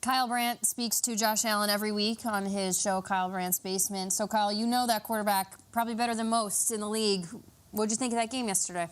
Kyle Brandt speaks to Josh Allen every week on his show, Kyle Brandt's Basement. So, Kyle, you know that quarterback probably better than most in the league. What did you think of that game yesterday?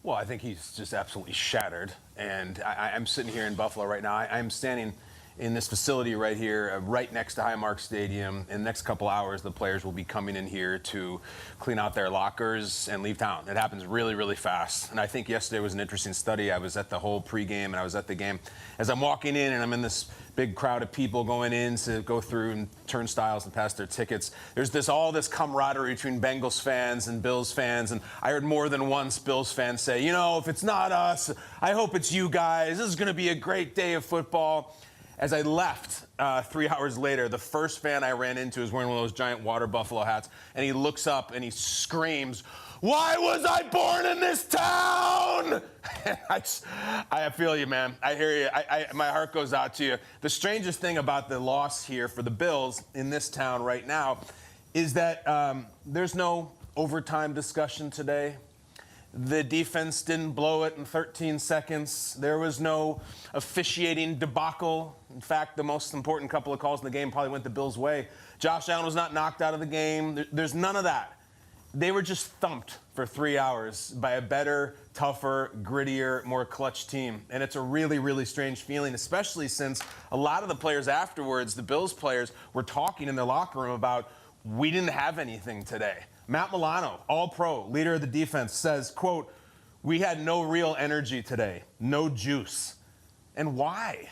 Well, I think he's just absolutely shattered. And I'm sitting here in Buffalo right now. I'm standing in this facility right here, right next to Highmark Stadium. In the next couple hours, the players will be coming in here to clean out their lockers and leave town. It happens really, really fast. And I think yesterday was an interesting study. I was at the whole pregame and I was at the game. As I'm walking in and I'm in this big crowd of people going in to go through and turnstiles and pass their tickets, there's all this camaraderie between Bengals fans and Bills fans. And I heard more than once Bills fans say, you know, if it's not us, I hope it's you guys. This is going to be a great day of football. As I left 3 hours later, the first fan I ran into was wearing one of those giant water buffalo hats, and he looks up and he screams, "Why was I born in this town?" I feel you, man. I hear you. My heart goes out to you. The strangest thing about the loss here for the Bills in this town right now is that there's no overtime discussion today. The defense didn't blow it in 13 seconds. There was no officiating debacle. In fact, the most important couple of calls in the game probably went the Bills' way. Josh Allen was not knocked out of the game. There's none of that. They were just thumped for 3 hours by a better, tougher, grittier, more clutch team. And it's a really, really strange feeling, especially since a lot of the players afterwards, the Bills players, were talking in their locker room about, we didn't have anything today. Matt Milano, all-pro, leader of the defense, says, quote, "We had no real energy today, no juice." And why?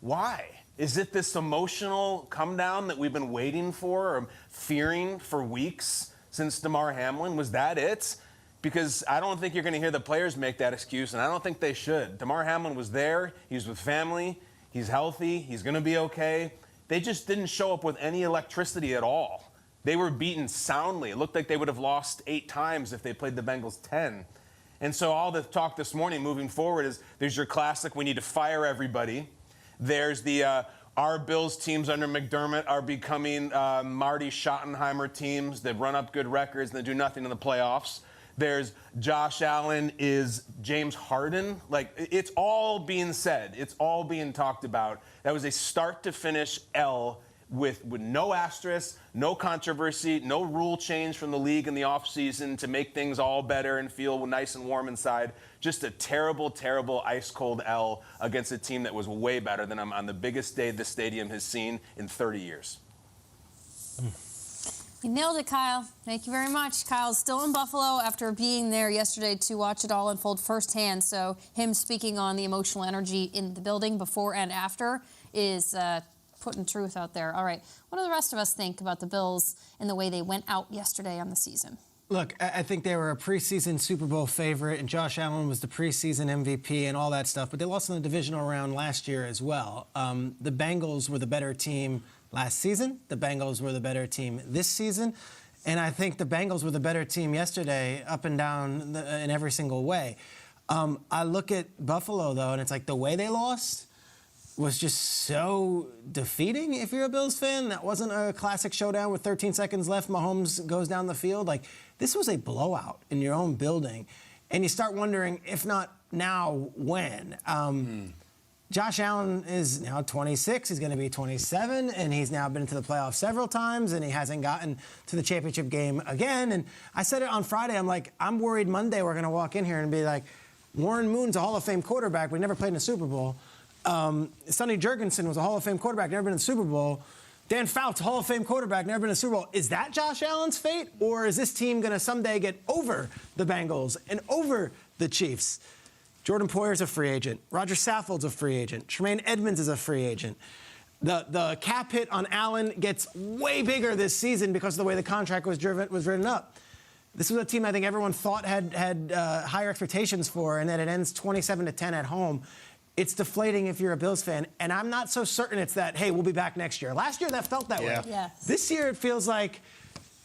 Why? Is it this emotional come-down that we've been waiting for or fearing for weeks since Damar Hamlin? Was that it? Because I don't think you're going to hear the players make that excuse, and I don't think they should. Damar Hamlin was there. He was with family. He's healthy. He's going to be okay. They just didn't show up with any electricity at all. They were beaten soundly. It looked like they would have lost 8 times if they played the Bengals 10. And so all the talk this morning moving forward is there's your classic, we need to fire everybody. There's the our Bills teams under McDermott are becoming Marty Schottenheimer teams that run up good records and they do nothing in the playoffs. There's Josh Allen is James Harden. Like, it's all being said. It's all being talked about. That was a start-to-finish L with no asterisk, no controversy, no rule change from the league in the offseason to make things all better and feel nice and warm inside. Just a terrible, terrible ice-cold L against a team that was way better than them on the biggest day this stadium has seen in 30 years. You nailed it, Kyle. Thank you very much. Kyle's still in Buffalo after being there yesterday to watch it all unfold firsthand. So him speaking on the emotional energy in the building before and after is putting truth out there. All right. What do the rest of us think about the Bills and the way they went out yesterday on the season? Look, I think they were a preseason Super Bowl favorite, and Josh Allen was the preseason MVP and all that stuff, but they lost in the divisional round last year as well. The Bengals were the better team last season. The Bengals were the better team this season. And I think the Bengals were the better team yesterday up and down in every single way. I look at Buffalo, though, and it's like the way they lost was just so defeating if you're a Bills fan. That wasn't a classic showdown with 13 seconds left. Mahomes goes down the field. Like, this was a blowout in your own building. And you start wondering, if not now, when? Josh Allen is now 26. He's going to be 27, and he's now been to the playoffs several times, and he hasn't gotten to the championship game again. And I said it on Friday. I'm like, I'm worried Monday we're going to walk in here and be like, Warren Moon's a Hall of Fame quarterback, but he never played in a Super Bowl. Sonny Jurgensen was a Hall of Fame quarterback, never been in the Super Bowl. Dan Fouts, Hall of Fame quarterback, never been in a Super Bowl. Is that Josh Allen's fate? Or is this team going to someday get over the Bengals and over the Chiefs? Jordan Poyer's a free agent. Roger Saffold's a free agent. Tremaine Edmonds is a free agent. The cap hit on Allen gets way bigger this season because of the way the contract was written up. This was a team I think everyone thought had higher expectations for, and that it ends 27-10 at home. It's deflating if you're a Bills fan, and I'm not so certain it's that, hey, we'll be back next year. Last year, that felt that way. Yes. This year, it feels like,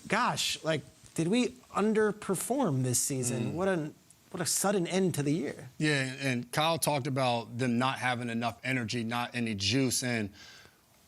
gosh, like, did we underperform this season? What a sudden end to the year. Yeah, and Kyle talked about them not having enough energy, not any juice, and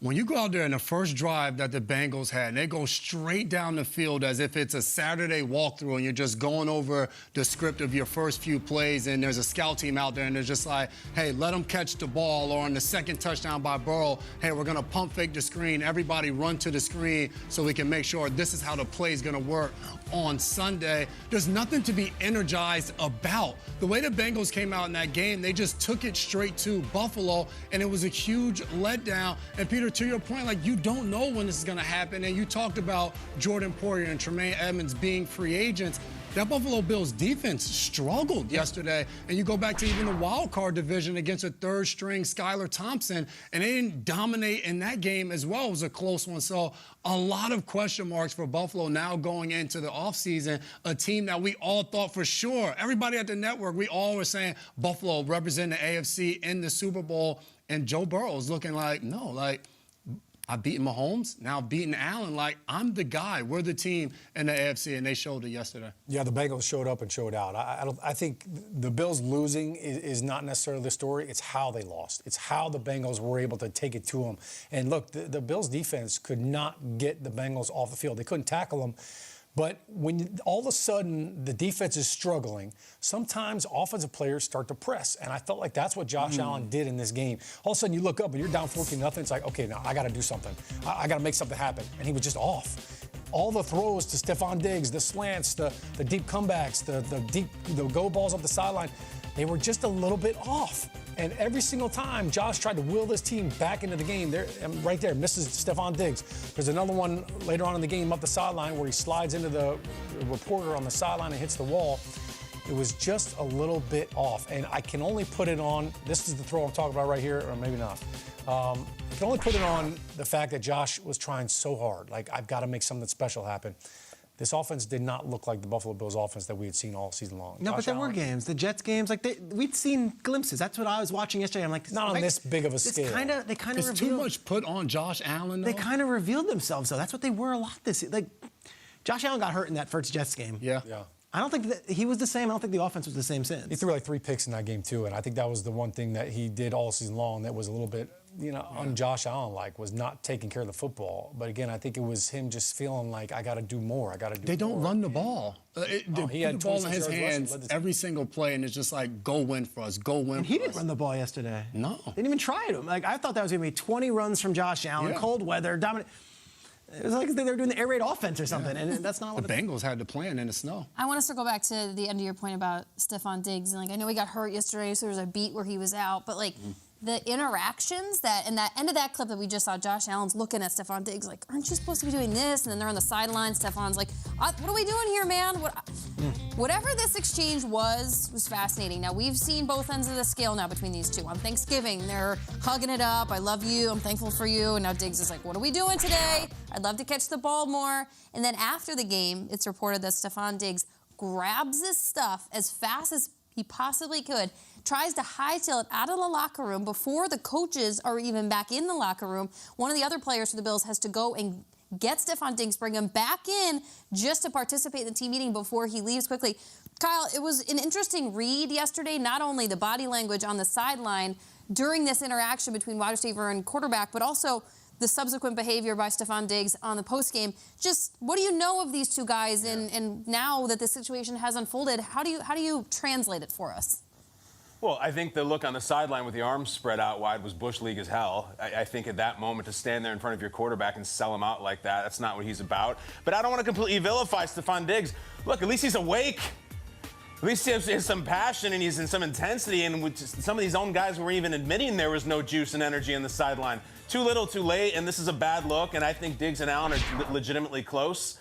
when you go out there in the first drive that the Bengals had, and they go straight down the field as if it's a Saturday walkthrough and you're just going over the script of your first few plays, and there's a scout team out there and they're just like, hey, let them catch the ball, or on the second touchdown by Burrow, hey, we're going to pump fake the screen, everybody run to the screen so we can make sure this is how the play is going to work on Sunday. There's nothing to be energized about. The way the Bengals came out in that game, they just took it straight to Buffalo, and it was a huge letdown. And Peter, to your point, like, you don't know when this is going to happen, and you talked about Jordan Poyer and Tremaine Edmonds being free agents. That Buffalo Bills defense struggled yesterday, and you go back to even the wild card division against a third-string Skylar Thompson, and they didn't dominate in that game as well. It was a close one. So a lot of question marks for Buffalo now going into the offseason, a team that we all thought for sure, everybody at the network, we all were saying Buffalo represent the AFC in the Super Bowl, and Joe Burrow's looking like, no, like, I've beaten Mahomes, now I've beaten Allen. Like, I'm the guy. We're the team in the AFC, and they showed it yesterday. Yeah, the Bengals showed up and showed out. I think the Bills losing is not necessarily the story. It's how they lost. It's how the Bengals were able to take it to them. And look, the Bills defense could not get the Bengals off the field. They couldn't tackle them. But when all of a sudden the defense is struggling, sometimes offensive players start to press. And I felt like that's what Josh Allen did in this game. All of a sudden you look up and you're down 14-0. It's like, okay, now I got to do something. I got to make something happen. And he was just off. All the throws to Stephon Diggs, the slants, the deep comebacks, the go balls up the sideline, they were just a little bit off. And every single time Josh tried to will this team back into the game, right there, misses Stephon Diggs. There's another one later on in the game up the sideline where he slides into the reporter on the sideline and hits the wall. It was just a little bit off. And I can only put it on, this is the throw I'm talking about right here, or maybe not. I can only put it on the fact that Josh was trying so hard. Like, I've got to make something special happen. This offense did not look like the Buffalo Bills offense that we had seen all season long. No, but there were games. The Jets games, like we'd seen glimpses. That's what I was watching yesterday. I'm like, not on this big of a scale. They kind of It's revealed. too much put on Josh Allen, though. They kind of revealed themselves, though. That's what they were a lot this year. Like, Josh Allen got hurt in that first Jets game. Yeah. I don't think that he was the same. I don't think the offense was the same since. He threw like 3 picks in that game, too. And I think that was the one thing that he did all season long that was a little bit, on Josh Allen-like, was not taking care of the football. But again, I think it was him just feeling like, I got to do more. I got to do more. They don't run the ball. He Put had the ball in his 26 yards hands rushing, every single play, and it's just like, go win for us, go win And for he us. didn't run the ball yesterday. No. Didn't even try it. Like, I thought that was going to be 20 runs from Josh Allen, cold weather, dominant. It was like they were doing the air raid offense or something, and that's not what the Bengals had to plan in the snow. I want to circle back to the end of your point about Stephon Diggs. And, like, I know he got hurt yesterday, so there was a beat where he was out. But, like, the interactions and that end of that clip that we just saw, Josh Allen's looking at Stephon Diggs like, aren't you supposed to be doing this? And then they're on the sideline. Stephon's like, what are we doing here, man? Whatever this exchange was fascinating. Now, we've seen both ends of the scale now between these two. On Thanksgiving, they're hugging it up. I love you. I'm thankful for you. And now Diggs is like, what are we doing today? I'd love to catch the ball more. And then after the game, it's reported that Stephon Diggs grabs this stuff as fast as he possibly could, tries to hightail it out of the locker room before the coaches are even back in the locker room. One of the other players for the Bills has to go and get Stephon Diggs, bring him back in just to participate in the team meeting before he leaves quickly. Kyle, it was an interesting read yesterday, not only the body language on the sideline during this interaction between wide receiver and quarterback, but also the subsequent behavior by Stephon Diggs on the postgame. Just what do you know of these two guys, and now that the situation has unfolded, how do you translate it for us? Well, I think the look on the sideline with the arms spread out wide was Bush League as hell. I think at that moment to stand there in front of your quarterback and sell him out like that, that's not what he's about. But I don't want to completely vilify Stephon Diggs. Look, at least he's awake. At least he has some passion and he's in some intensity. And with some of these own guys were even admitting there was no juice and energy in the sideline. Too little, too late, and this is a bad look. And I think Diggs and Allen are legitimately close.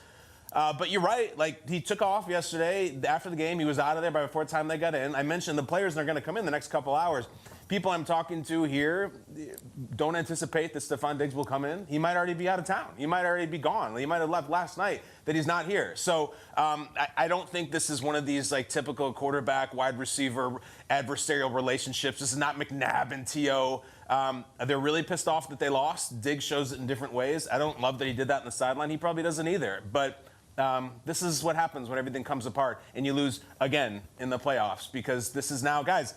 But you're right. Like, he took off yesterday. After the game, he was out of there by before the time they got in. I mentioned the players that are going to come in the next couple hours. People I'm talking to here don't anticipate that Stephon Diggs will come in. He might already be out of town. He might already be gone. He might have left last night that he's not here. So I don't think this is one of these, like, typical quarterback, wide receiver, adversarial relationships. This is not McNabb and T.O. They're really pissed off that they lost. Diggs shows it in different ways. I don't love that he did that on the sideline. He probably doesn't either. But this is what happens when everything comes apart and you lose again in the playoffs, because this is now, guys,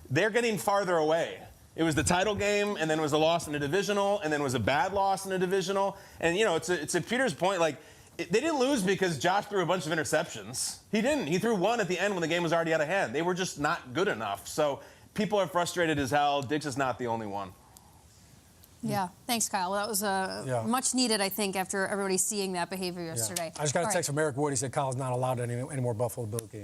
they're getting farther away. It was the title game, and then it was a loss in a divisional, and then it was a bad loss in a divisional. And, you know, it's a Peter's point, like, they didn't lose because Josh threw a bunch of interceptions. He didn't. He threw one at the end when the game was already out of hand. They were just not good enough. So people are frustrated as hell. Diggs is not the only one. Yeah, thanks, Kyle. That was much needed, I think, after everybody seeing that behavior yesterday. I just got a All text from Eric Wood. He said Kyle's not allowed at any more Buffalo Bills games.